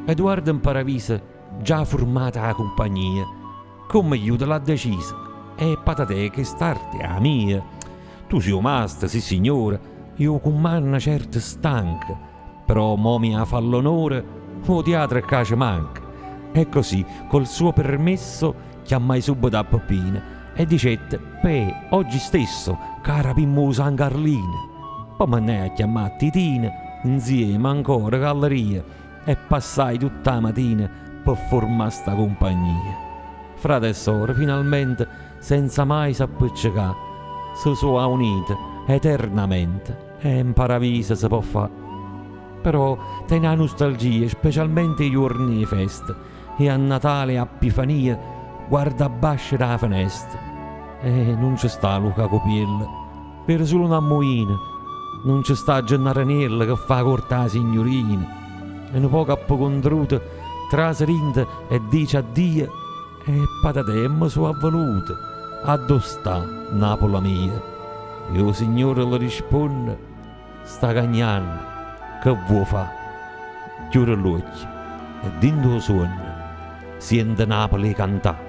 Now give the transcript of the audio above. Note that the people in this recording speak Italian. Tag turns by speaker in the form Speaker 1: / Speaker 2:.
Speaker 1: Edoardo in Paravisa, già formata la compagnia, come aiuta l'ha decisa, e patate che starti a mia. Tu sei masta, sì signora, io con manna certo stanca, però mo mi ha fa l'onore, o teatro che ci manca. E così, col suo permesso, chiamai subito a Peppina e dicette, oggi stesso, cara Pimmosa San Carlina. Poi me ne a chiamare Titina, insieme ancora galleria, e passai tutta la mattina per formare sta compagnia. Frate e sorelle, finalmente, senza mai s'appiccicare, si sono unite eternamente e in Paravisa si può fare. Però tiene la nostalgia, specialmente i giorni di festa, e a Natale e a Epifania guarda bascia da finestra. E non ci sta Luca Copiella, per solo una moina, non ci sta Gennaranella che fa corta la signorina. E un po' appocondruta tra serinte e dice addio, e patate mi sono avvenuta, addo sta Napola mia. E il Signore le risponde, sta cagnando, che vuoi fa? Chiude gli occhi e dentro il sogno sente Napoli cantare.